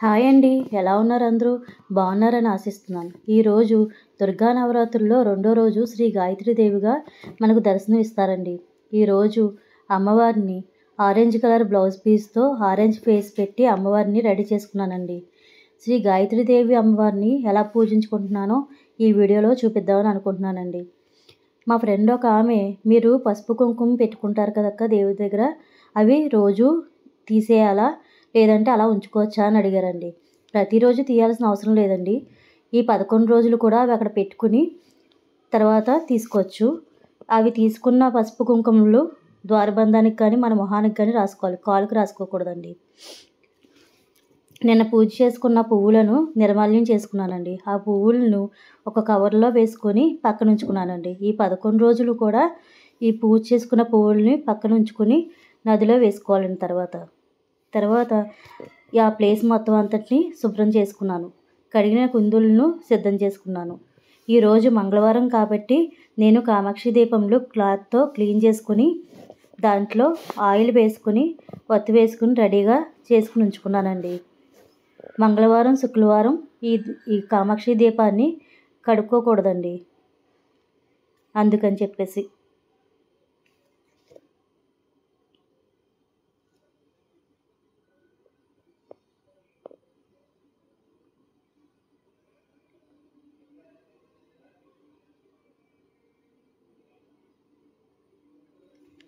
Hi అండి. ఎలా ఉన్నారు అందరూ? బాగున్నారని ఆశిస్తున్నాను. ఈరోజు దుర్గా నవరాత్రుల్లో రెండో రోజు శ్రీ గాయత్రీదేవిగా మనకు దర్శనం ఇస్తారండి. ఈరోజు అమ్మవారిని ఆరెంజ్ కలర్ బ్లౌజ్ పీస్తో ఆరెంజ్ ఫేస్ పెట్టి అమ్మవారిని రెడీ చేసుకున్నానండి. శ్రీ గాయత్రీదేవి అమ్మవారిని ఎలా పూజించుకుంటున్నానో ఈ వీడియోలో చూపిద్దామని అనుకుంటున్నానండి. మా ఫ్రెండ్ ఒక ఆమె, మీరు పసుపు కుంకుమ పెట్టుకుంటారు కదక్క దేవుడి దగ్గర, అవి రోజు తీసేయాలా లేదంటే అలా ఉంచుకోవచ్చా అని అడిగారండి. ప్రతిరోజు తీయాల్సిన అవసరం లేదండి. ఈ 11 రోజులు కూడా అవి అక్కడ పెట్టుకుని తర్వాత తీసుకోవచ్చు. అవి తీసుకున్న పసుపు కుంకుమలు ద్వారబంధానికి కానీ మన మొహానికి కానీ రాసుకోవాలి, కాలుకి రాసుకోకూడదండి. నిన్న పూజ చేసుకున్న పువ్వులను నిర్మాల్యం చేసుకున్నానండి. ఆ పువ్వులను ఒక కవర్లో వేసుకొని పక్కన ఉంచుకున్నానండి. ఈ 11 రోజులు కూడా ఈ పూజ చేసుకున్న పువ్వుల్ని పక్కన ఉంచుకొని నదిలో వేసుకోవాలండి. తర్వాత ఆ ప్లేస్ మొత్తం అంతటిని శుభ్రం చేసుకున్నాను. కడిగిన కుందులను సిద్ధం చేసుకున్నాను. ఈరోజు మంగళవారం కాబట్టి నేను కామాక్షి దీపంలో క్లాత్తో క్లీన్ చేసుకుని దాంట్లో ఆయిల్ వేసుకుని ఒత్తి వేసుకుని రెడీగా చేసుకుని ఉంచుకున్నానండి. మంగళవారం శుక్రవారం ఈ కామాక్షి దీపాన్ని కడుక్కోకూడదండి, అందుకని చెప్పేసి.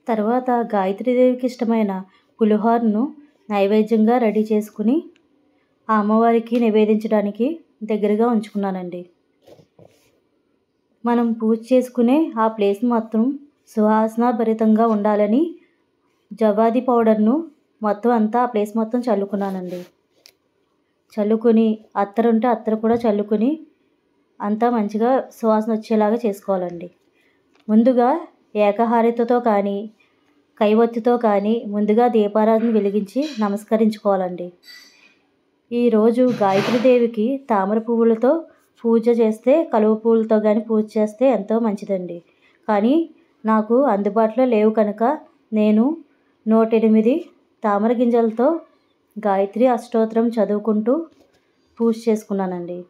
తర్వాత గాయత్రీదేవికి ఇష్టమైన పులిహోరను నైవేద్యంగా రెడీ చేసుకుని ఆ అమ్మవారికి నివేదించడానికి దగ్గరగా ఉంచుకున్నానండి. మనం పూజ చేసుకునే ఆ ప్లేస్ మొత్తం సువాసనాభరితంగా ఉండాలని జవాది పౌడర్ను మొత్తం అంతా ఆ ప్లేస్ మొత్తం చల్లుకున్నానండి. చల్లుకుని అత్తరుంటే అత్తరు కూడా చల్లుకుని అంతా మంచిగా సువాసన వచ్చేలాగా చేసుకోవాలండి. ముందుగా ఏకహారతితో కానీ కైవత్తితో కానీ ముందుగా దీపారాధన వెలిగించి నమస్కరించుకోవాలండి. ఈరోజు గాయత్రీదేవికి తామర పువ్వులతో పూజ చేస్తే, కలువ పువ్వులతో కానీ పూజ చేస్తే ఎంతో మంచిదండి. కానీ నాకు అందుబాటులో లేవు కనుక నేను 108 తామర గింజలతో గాయత్రి అష్టోత్తరం చదువుకుంటూ పూజ చేసుకున్నానండి.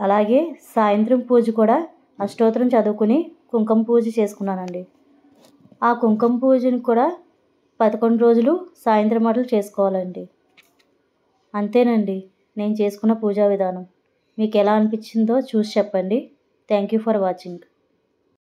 అలాగే సాయంత్రం పూజ కూడా అష్టోత్తరం చదువుకుని కుంకుమ పూజ చేసుకున్నానండి. ఆ కుంకుమ పూజను కూడా 11 రోజులు సాయంత్రం మాటలు చేసుకోవాలండి. అంతేనండి నేను చేసుకున్న పూజా విధానం. మీకు ఎలా అనిపించిందో చూసి చెప్పండి. Thank you for watching.